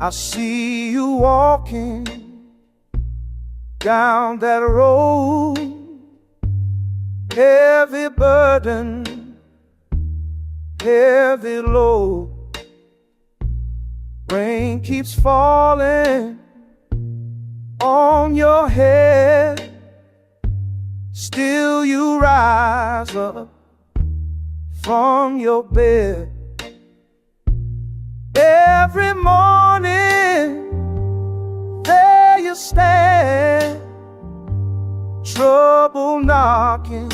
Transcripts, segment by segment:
I see you walking down that road, heavy burden, heavy load. Rain keeps falling on your head, still you rise up from your bed. Every morning there you stand, trouble knocking,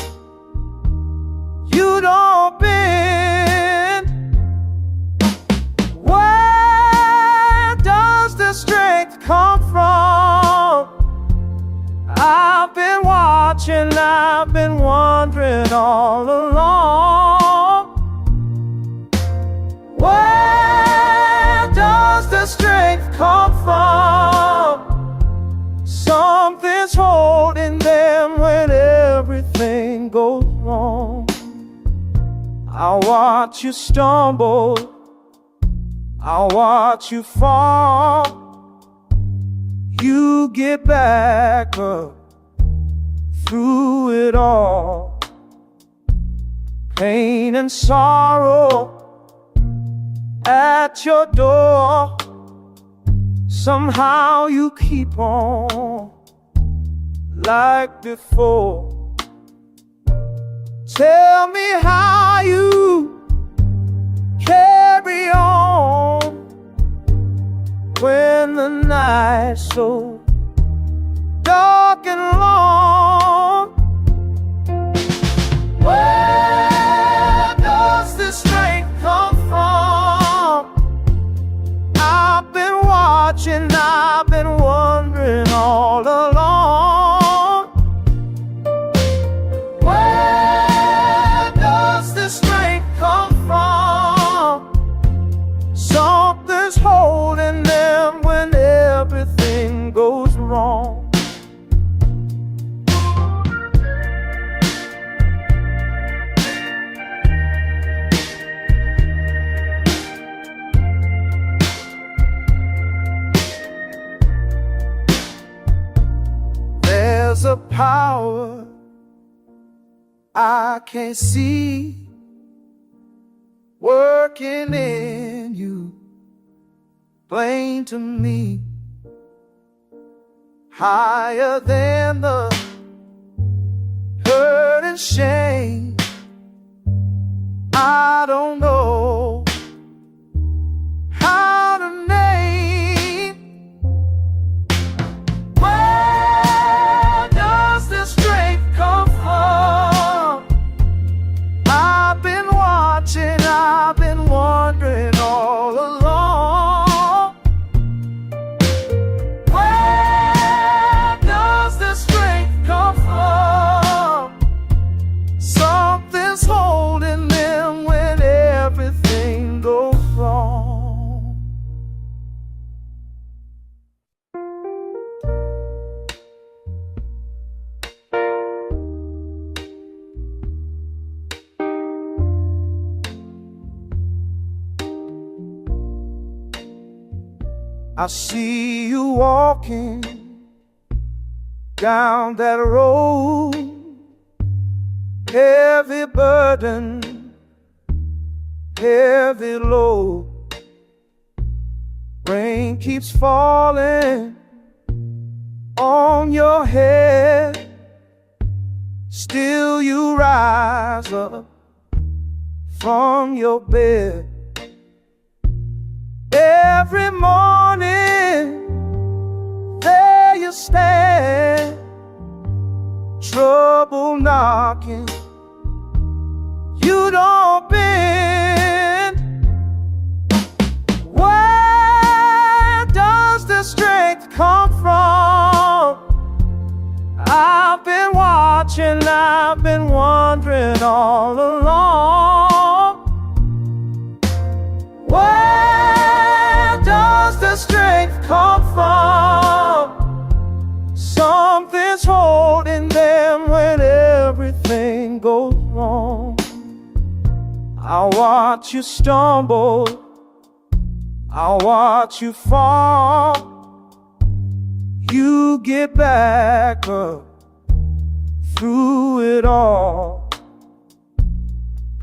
you don't bend. Where does the strength come from? I've been watching, I've been wondering all along. Where does the strength come from? Something's holding them when everything goes wrong. I watch you stumble, I watch you fall. You get back up through it all. Pain and sorrow at your door, somehow you keep on like before. Tell me how you carry on when the night's so dark and long. Where does this strength come from? I've been watching, I've been wondering all along. Where does this strength come from? Something's holding them when everything goes wrong. There's a power I can't see working in you, plain to me, higher than the hurt and shame. I don't know how to name. Where does this strength come from? I've been watching, I've been wondering all along. Where does this strength come from? Something's holding them when everything goes wrong. I see you walking down that road, heavy burden, heavy load. Rain keeps falling on your head, still you rise up from your bed. Every morning there you stand, trouble knocking, you don't bend. Where does the strength come from? I've been watching, I've been wondering all along. Where does the strength come from? Something's holding them when everything goes wrong. I watch you stumble, I'll watch you fall. You get back up through it all.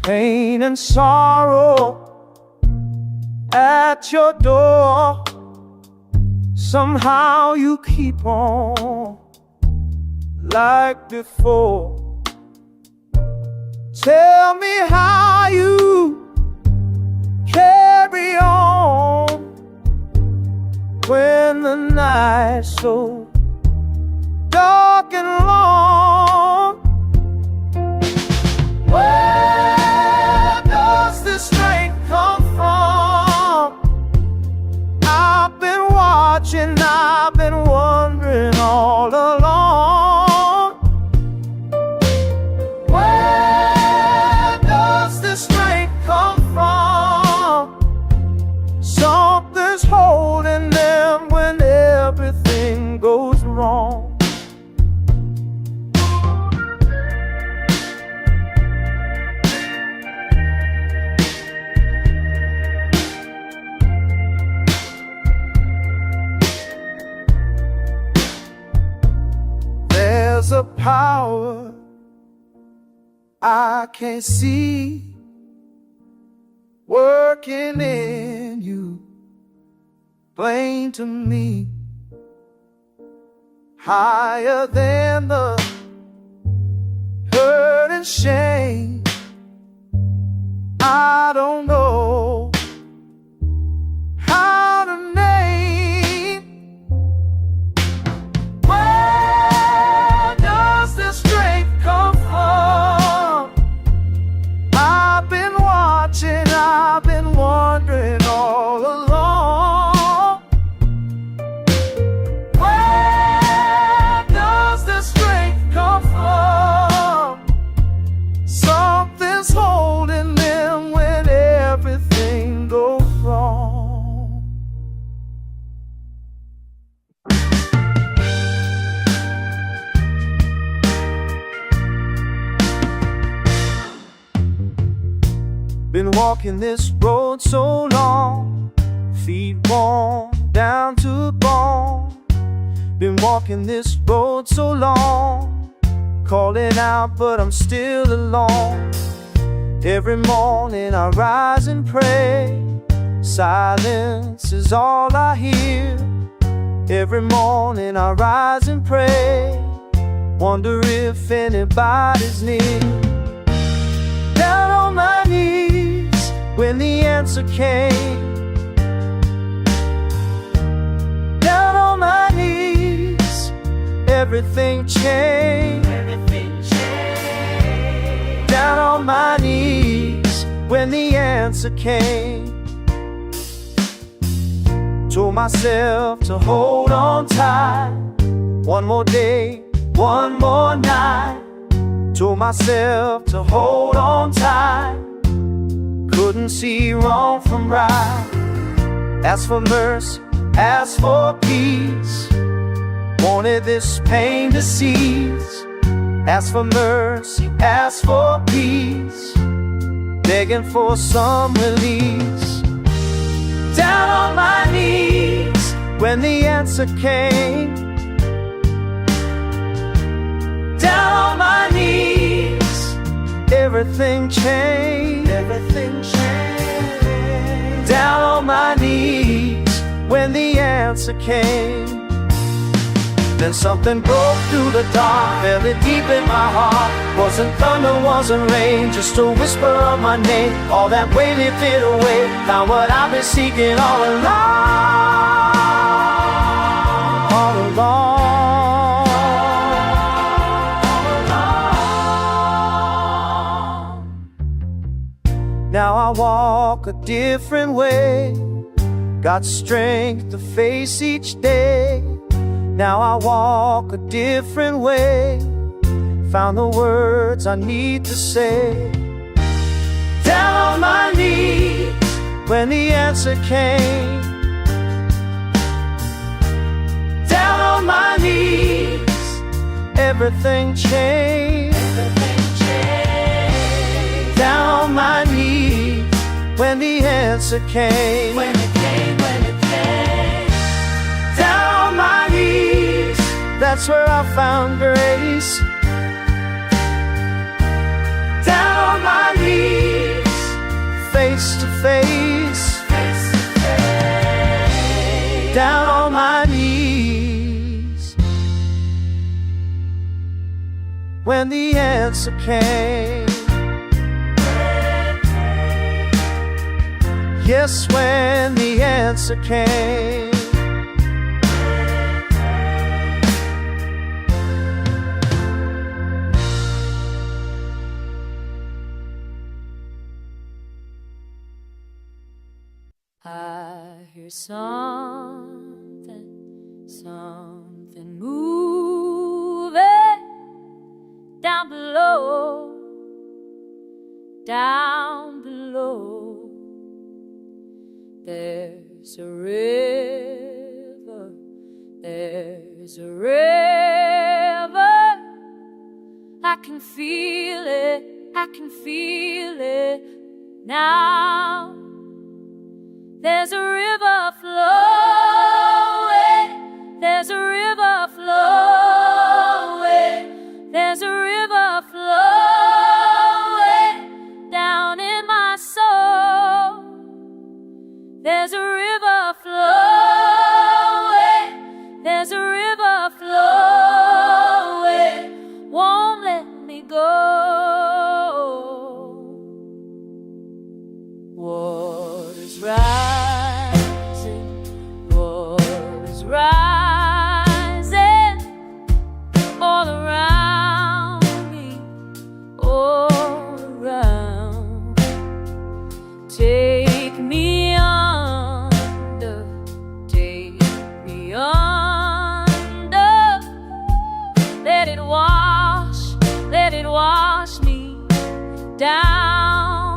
Pain and sorrow at your door. Somehow you keep on like before. Tell me how you carry on when the night's so dark and long. Where does this strength come from? I've been watching, I've been wondering all along. Where does this strength come from? Something's holding them when everything goes wrong. There's a power I can't see working in you, plain to me, higher than the hurt and shame. I don't know how to name. Where does this strength come from? I've been watching, I've been wondering all along. Where does this strength come from? Something's holding them when everything goes wrong. Been walking this road so long, feet worn down to the bone. Been walking this road so long, calling out but I'm still alone. Every morning I rise and pray, silence is all I hear. Every morning I rise and pray, wonder if anybody's near. Down on my knees when the answer came. Down on my knees, everything changed. Down on my knees when the answer came. Told myself to hold on tight, one more day, one more night. Told myself to hold on tight, couldn't see wrong from right. Asked for mercy, asked for peace, wanted this pain to cease. Asked for mercy, asked for peace, begging for some release. Down on my knees when the answer came. Down on my knees, everything changed. Everything changed. Down on my knees when the answer came. Then something broke through the dark, felt it deep in my heart. Wasn't thunder, wasn't rain, just a whisper of my name. All that weight lifted away, found what I've been seeking all along. All along. Now I walk a different way, got strength to face each day. Now I walk a different way, found the words I need to say. Down on my knees when the answer came. Down on my knees, everything changed. Down on my knees when the answer came. When it came. that's where I found grace. Down on my knees, face to face, down on my knees. When the answer came, yes, when the answer came. I hear something moving down below, down below. There's a river, there's a river. I can feel it, I can feel it now. There's a river flowing, there's a river flowing, there's a river flowing down in my soul. There's a river flowing, there's a river flowing, won't let me go. Water's rising, water's rising all around me, all around. Take me under, take me under. Let it wash me down.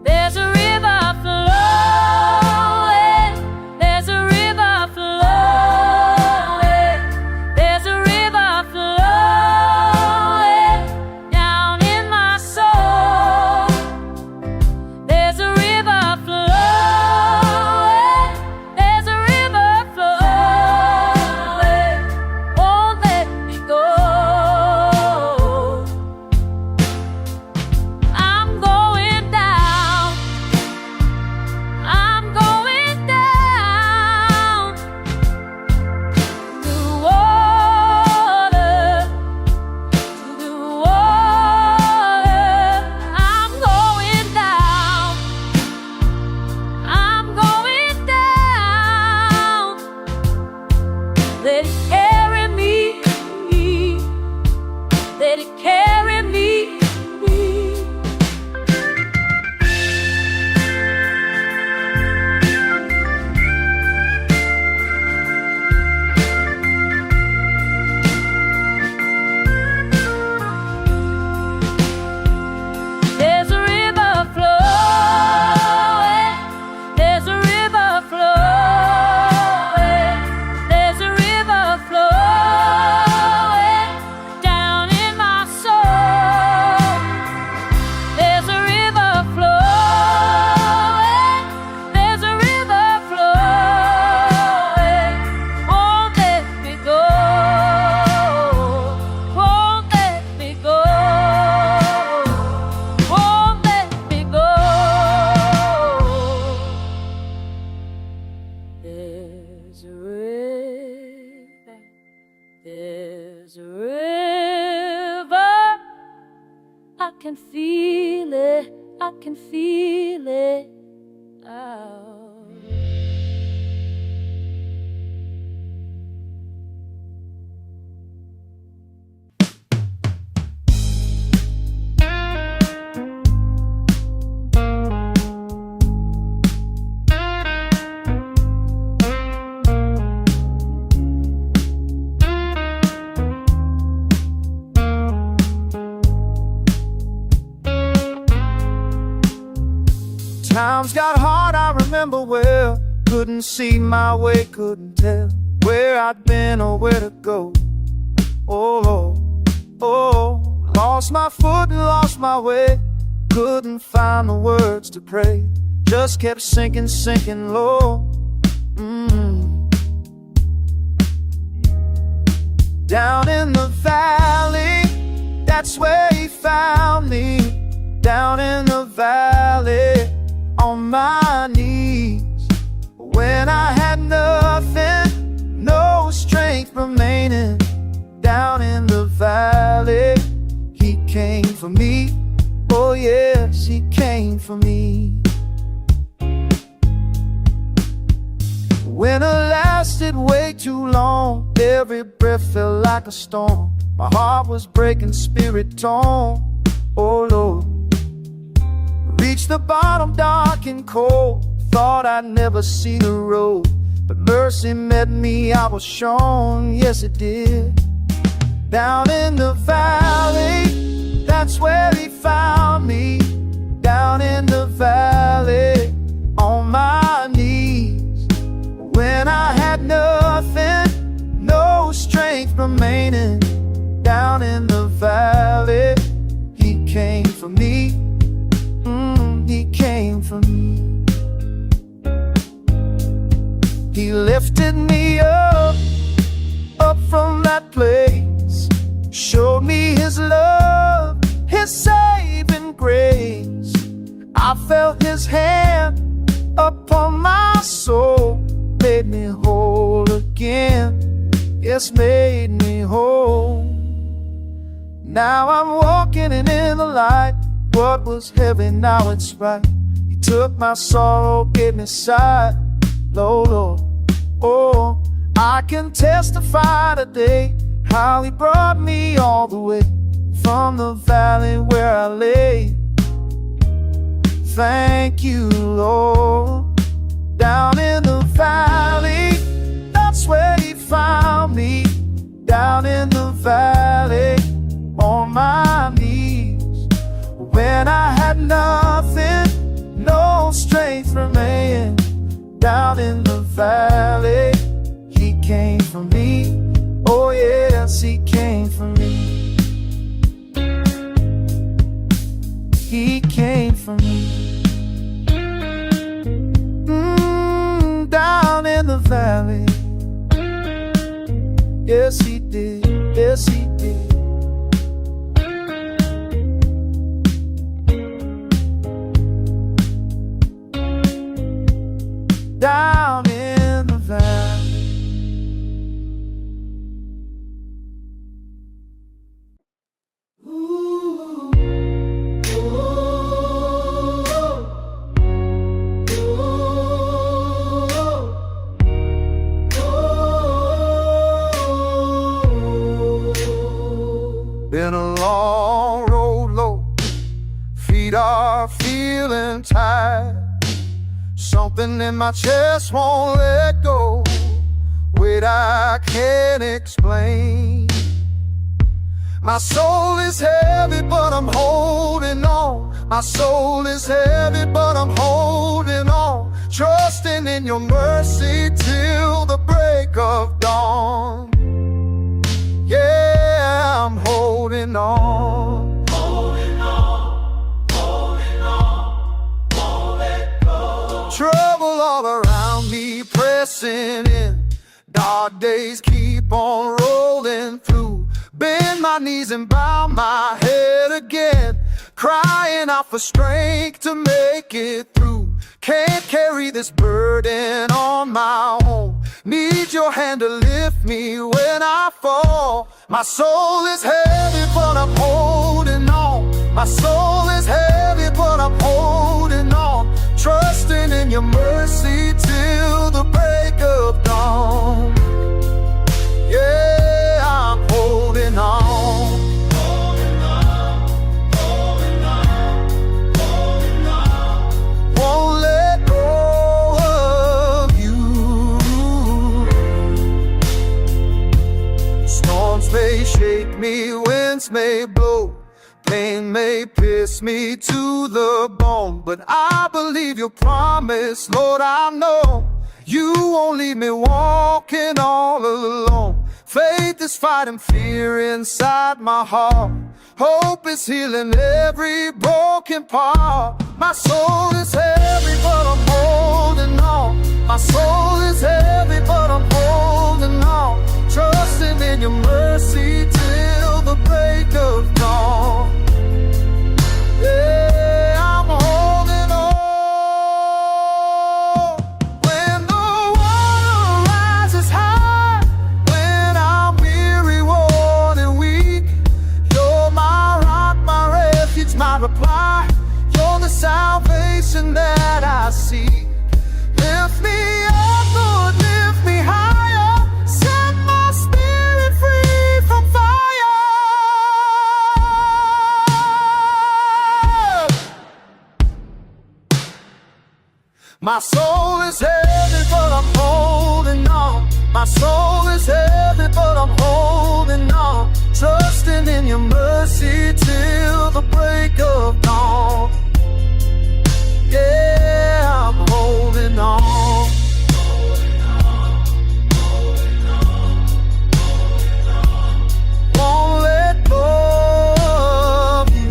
There's a river flowing, there's a river flowing, there's a river flowing down in my soul. There's a river flowing, there's a river flowing, won't let me go. I'm going down, I'm going down to the water, to the water. I'm going down, I'm going down. Let it carry me, let it carry me. There's a river flowing, there's a river flowing, there's a river flowing down in my soul. There's a river flowing, there's a river flowing, won't let me go, won't let me go, won't let me go. There's a river, there's a river. I can feel it, I can feel it. Oh. Times got hard, I remember well. Couldn't see my way, couldn't tell where I'd been or where to go. Oh, oh, lost my foot and lost my way. Couldn't find the words to pray. Just kept sinking, sinking low. Down in the valley, that's where he found me. Down in the valley, on my knees. When I had nothing, no strength remaining. Down in the valley, he came for me. Oh yes, he came for me. Winter lasted way too long. Every breath felt like a storm. My heart was breaking, spirit torn. Oh Lord, reached the bottom dark and cold. Thought I'd never see the road, but mercy met me, I was shown. Yes it did. Down in the valley, that's where he found me. Down in the valley, on my knees. When I had nothing, no strength remaining. Down in the valley, he came for me. He came for me. He lifted me up from that place. Showed me his love, his saving grace. I felt his hand upon my soul. Made me whole again. Yes, made me whole. Now I'm walking in the light. What was heavy, now it's right. He took my sorrow, gave me sight. Lord, oh, I can testify today how he brought me all the way from the valley where I lay. Thank you, Lord. Down in the valley, that's where he found me. Down in the valley, on my knees. When I had nothing, no strength remaining. Down in the valley, he came for me. Oh yes, he came for me. He came for me. Down in the valley. Yes, he did. Yes, he did. Down in the valley. Been a long road, low. Feet are feeling tired. Something in my chest won't let go. Wait, I can't explain. My soul is heavy, but I'm holding on. My soul is heavy, but I'm holding on. Trusting in your mercy till the break of dawn. Yeah, I'm holding on. Holding on, holding on, won't let go. Trouble all around me pressing in. Dark days keep on rolling through. Bend my knees and bow my head again. Crying out for strength to make it through. Can't carry this burden on my own. Need your hand to lift me when I fall. My soul is heavy, but I'm holding on. My soul is heavy, but I'm holding on. Trusting in your mercy till the break of dawn. Yeah, I'm holding on. Holding on, holding on, holding on. Won't let go of you. Storms may shake me, winds may blow. Pain may pierce me to the bone, but I believe your promise, Lord. I know you won't leave me walking all alone. Faith is fighting fear inside my heart. Hope is healing every broken part. My soul is heavy, but I'm holding on. My soul is heavy, but I'm holding on. Trusting in your mercy know it's heavy, but I'm holding on, trusting in your mercy till the break of dawn. Yeah, I'm holding on. Won't let go of you.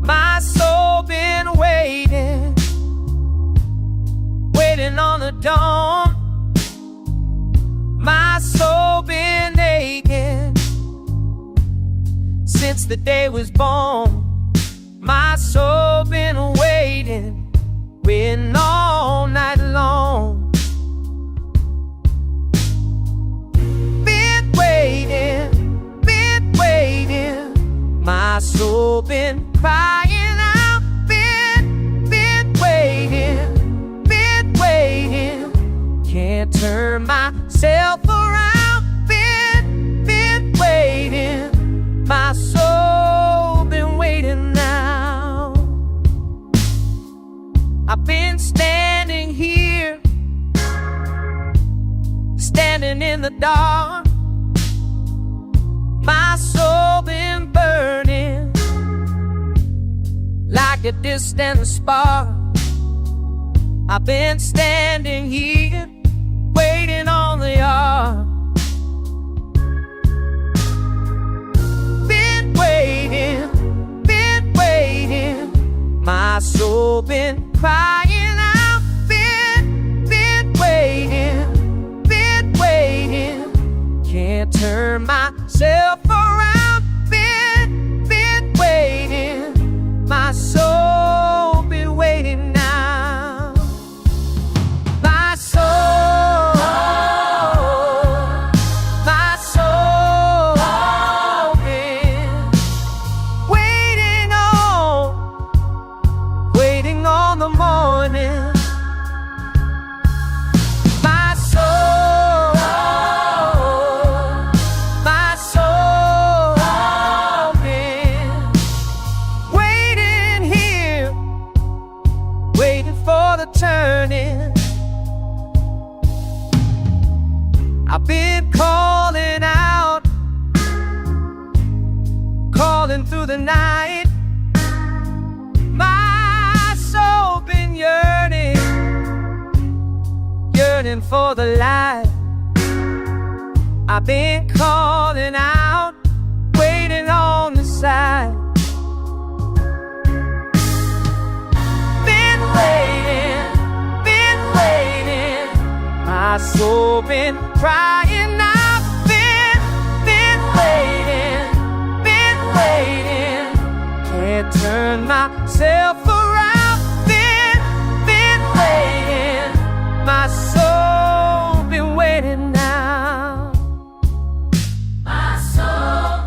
My soul been waiting, waiting on the dawn. My soul been aching since the day was born. My soul been waiting, waiting all night long. Been waiting, my soul been crying out. Been waiting, can't turn myself around. Been waiting, my soul been waiting now. I've been standing here, standing in the dark. My soul been burning like a distant spark. I've been standing here, waiting on the ark. Been waiting, my soul been crying out. Been waiting, can't turn myself around. Been waiting, my soul been waiting now. My soul, been waiting on the morning. My soul, been waiting here, waiting for the turning. I've been calling out, calling through the night. My soul been yearning, yearning for the light. I've been calling out, waiting on the side. Been waiting, my soul been crying out. Been waiting, can't turn myself around. Been waiting, my soul been waiting now. My soul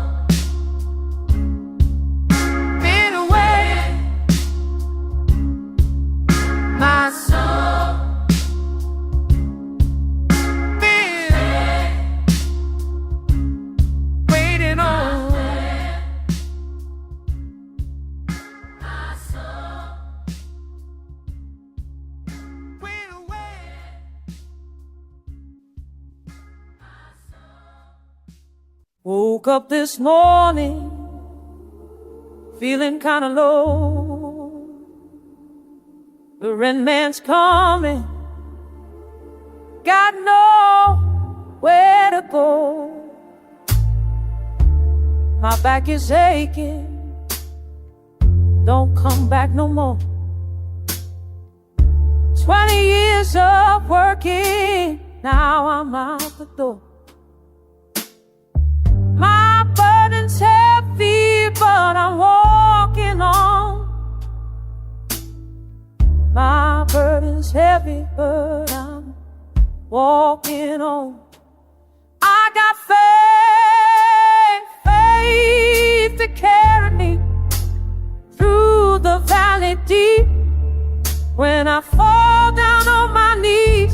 been waiting, my soul been waiting on. Woke up this morning, feeling kinda low. The rain man's coming, got nowhere to go. My back is aching, don't come back no more. 20 years of working, now I'm out the door. My burden's heavy, but I'm walking on. My burden's heavy, but I'm walking on. I got faith to carry me through the valley deep. When I fall down on my knees,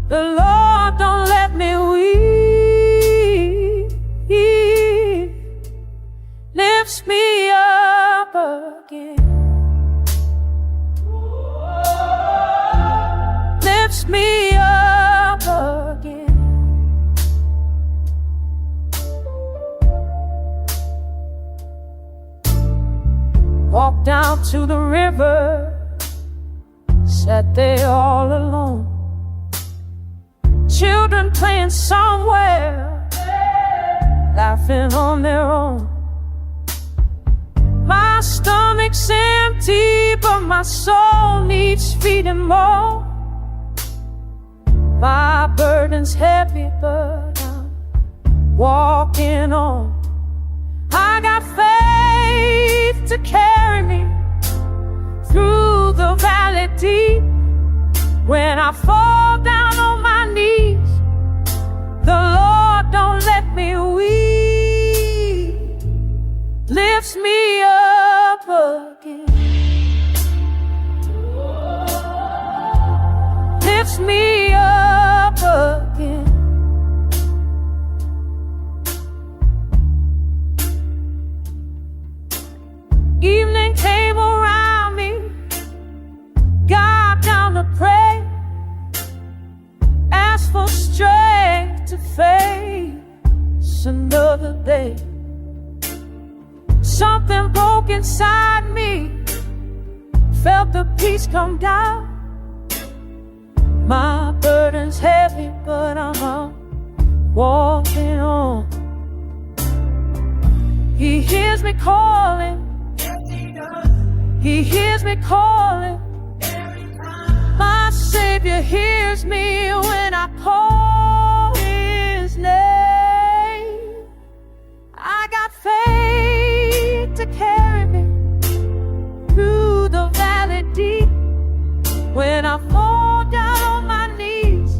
the Lord don't let me weep. He lifts me up again. Lifts me up again. Walked down to the river, sat there all alone. Children playing somewhere, laughing on their own. My stomach's empty, but my soul needs feeding more. My burden's heavy, but I'm walking on. I got faith to carry me through the valley deep. When I fall down on my knees, the Lord don't let me weep. Lifts me up again. Lifts me up again. Evening came around me, got down to pray, asked for strength to face another day. Something broke inside me, felt the peace come down. My burden's heavy, but I'm walking on. He hears me calling. He hears me calling. My Savior hears me when I call His name. I got faith to carry me through the valley deep. When I fall down on my knees,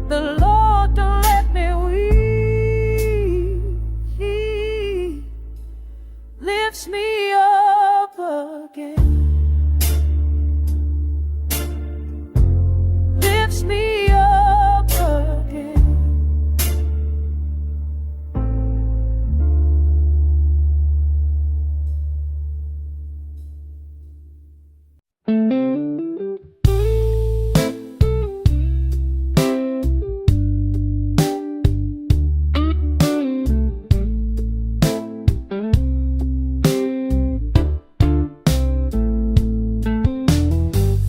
the Lord don't let me weep. He lifts me up again. Lifts me up again.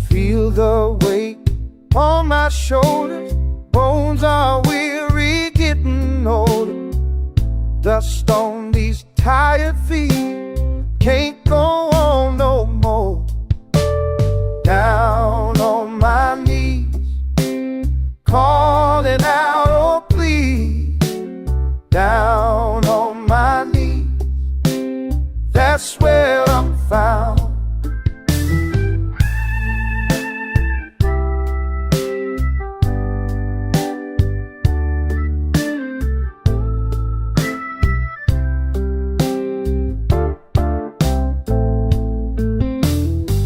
Feel the weight on my shoulders. Bones are weary, getting older. Dust on these tired feet. Can't go on no more. Down on my knees, calling out, oh please. Down on my knees, that's where I'm found.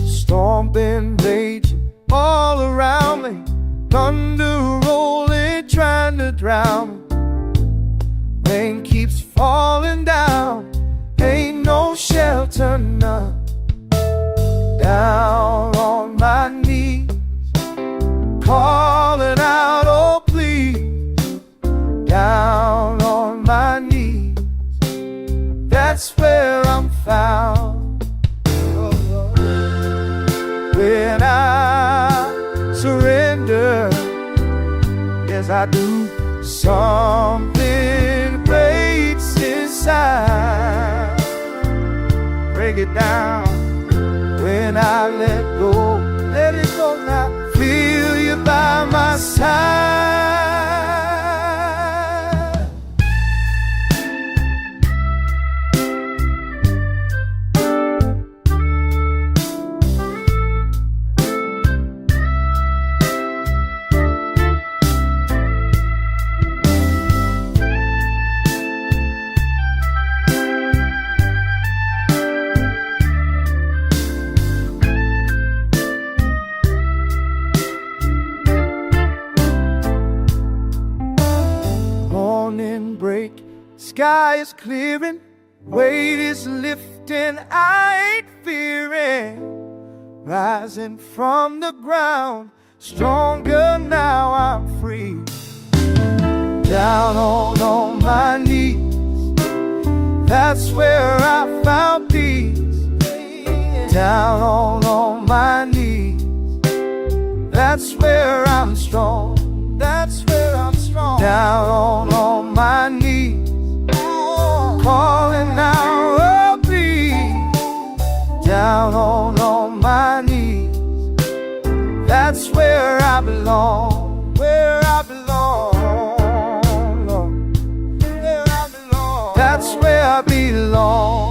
Storm been raging all around me, thunder rolling, trying to drown me. Rain keeps falling down, ain't no shelter, none. Down on my knees, calling out, oh please. Down on my knees, that's where I'm found. When I surrender, yes I do, something breaks inside. Break it down. When I let go, let it go now. Feel you by my side. sky is clearing, weight is lifting, I ain't fearing. Rising from the ground, stronger now, I'm free. Down on my knees, that's where I found peace. Down on my knees, that's where I'm strong. That's where I'm strong. Down on my knees, calling out, oh please. Down on my knees, that's where I belong. Where I belong, Lord. Where I belong. That's where I belong.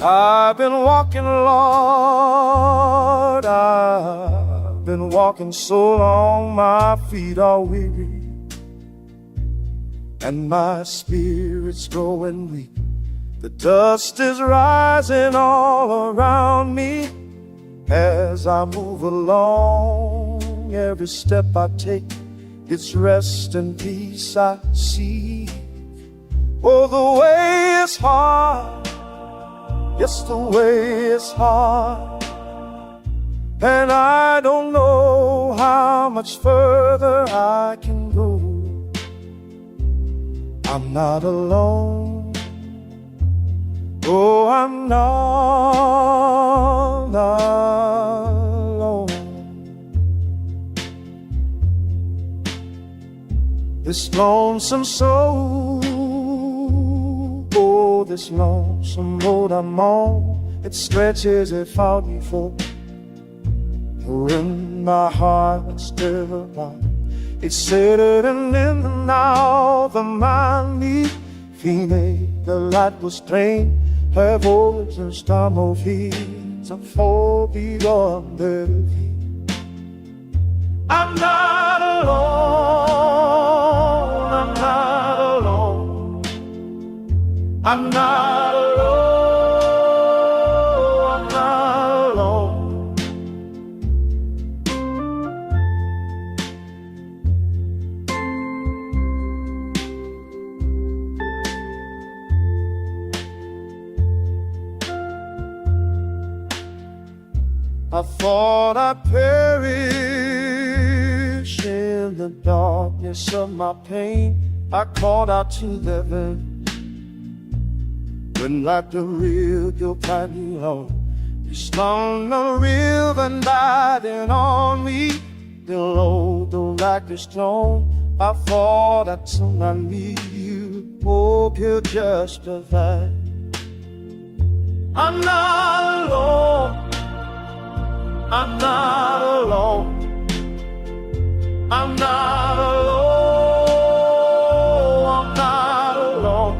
I've been walking, Lord, I've been walking so long, my feet are weary, and my spirit's growing weak. The dust is rising all around me as I move along. Every step I take, it's rest and peace I see. Oh, the way is hard. Yes, the way is hard, and I don't know how much further I can go. I'm not alone. Oh, I'm not alone. This lonesome soul, this lonesome road I'm on, it stretches without me for. When my heart still alive, it's settled in the now of mind me. Feeling the light was plain, her voice and storm of heat, a fall beyond the feet. I'm not alone, I'm not alone. I'm not alone, I'm not alone. I thought I'd perish in the darkness of my pain. I called out to heaven, when like the real you'll find me home. You slung the river and biting on me. The load don't like the stone. I thought that soon I need you. Hope you're justified. I'm not alone. I'm not alone. I'm not alone. I'm not alone.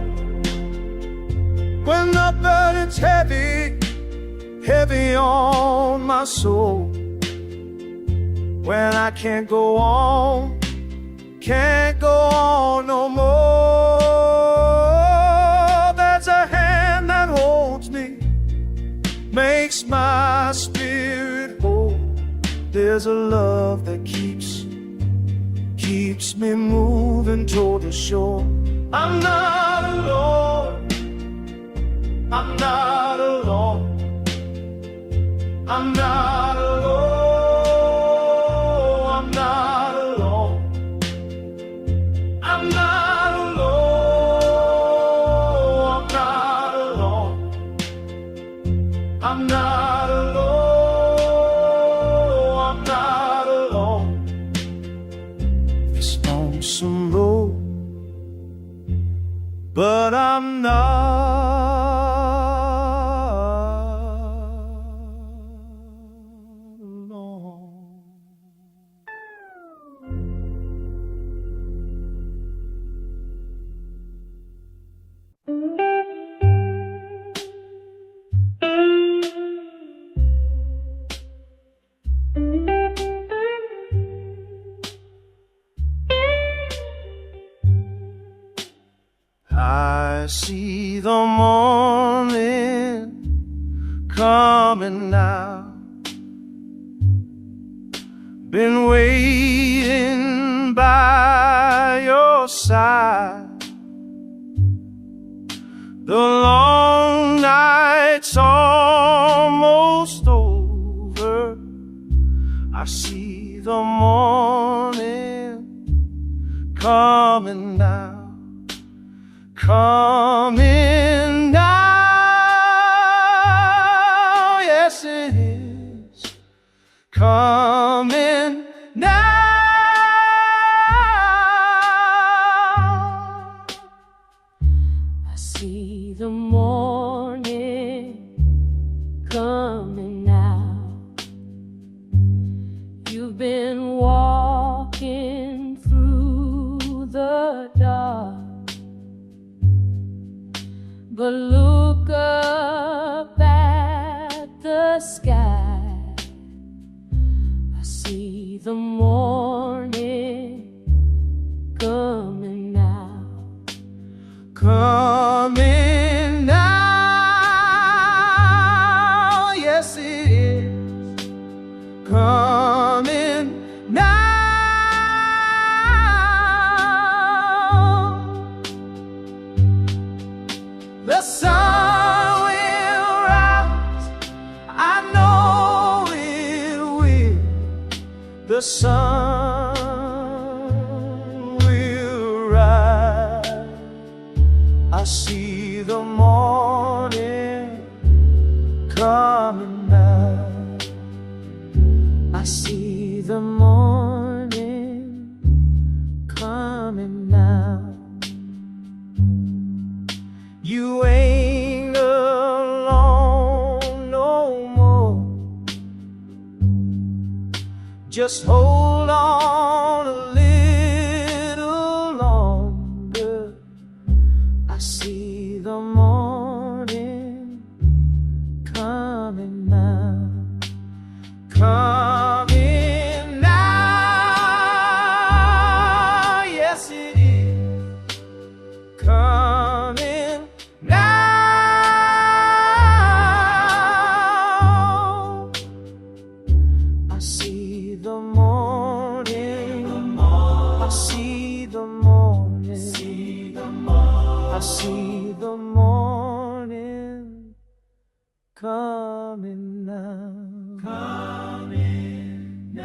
When the burden's heavy, heavy on my soul. When I can't go on no more. There's a hand that holds me, makes my spirit whole. There's a love that keeps me moving toward the shore. I'm not alone. I'm not alone. I'm not alone. I'm not alone. I'm not alone. I'm not alone. I'm not alone. I'm not alone. This lonesome road, but I'm not I see the morning coming now. Been waiting by your side. The long night's almost over. I see the morning coming now. Coming now, yes it is. Coming now. I see the morning coming now. You've been walking through the dark, but look up at the sky. I see the morning coming now. Coming now, yes it is. Coming now. The sun will rise, I know it will. The sun will rise. I see the morning coming now. I see the morning coming now. You ain't alone no more. Just hold on a little longer. I see the morning coming now. Coming now, yes it is. Coming now. I see the morning. I see the morning. I see the morning coming now. Coming now.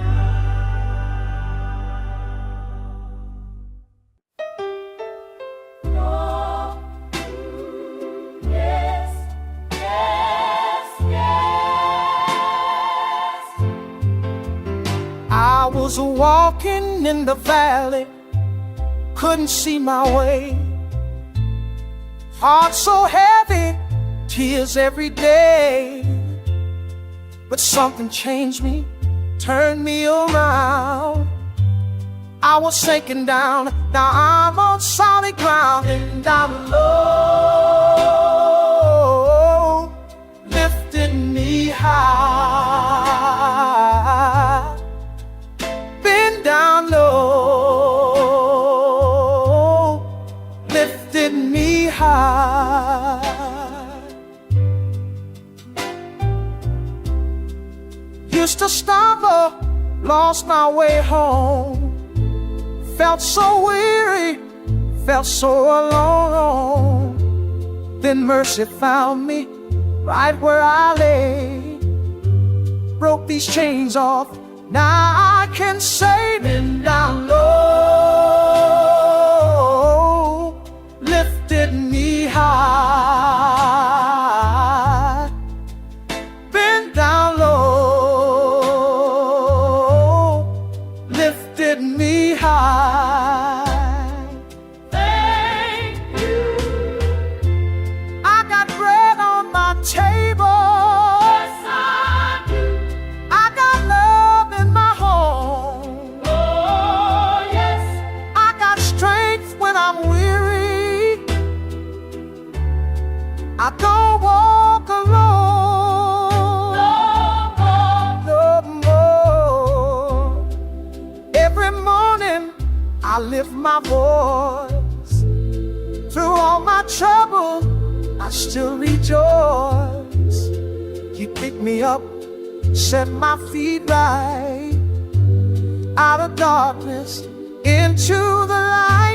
Yes, yes, yes. I was walking in the valley, couldn't see my way. Heart so heavy, tears every day. But something changed me, turned me around. I was sinking down, now I'm on solid ground. And I'm low, lifting me high. Been down low, lifted me high. Used to stumble, lost my way home. Felt so weary, felt so alone. Then mercy found me right where I lay. Broke these chains off, now I can say, been down low, lifted me high. Been down low, lifted me high. Thank you. I got bread on my table. Yes, I do. I got love in my home. Oh, yes. I got strength when I'm weary. I don't walk alone no more. Every morning I lift my voice Through all my trouble, I still rejoice. You pick me up, set my feet right, out of darkness into the light.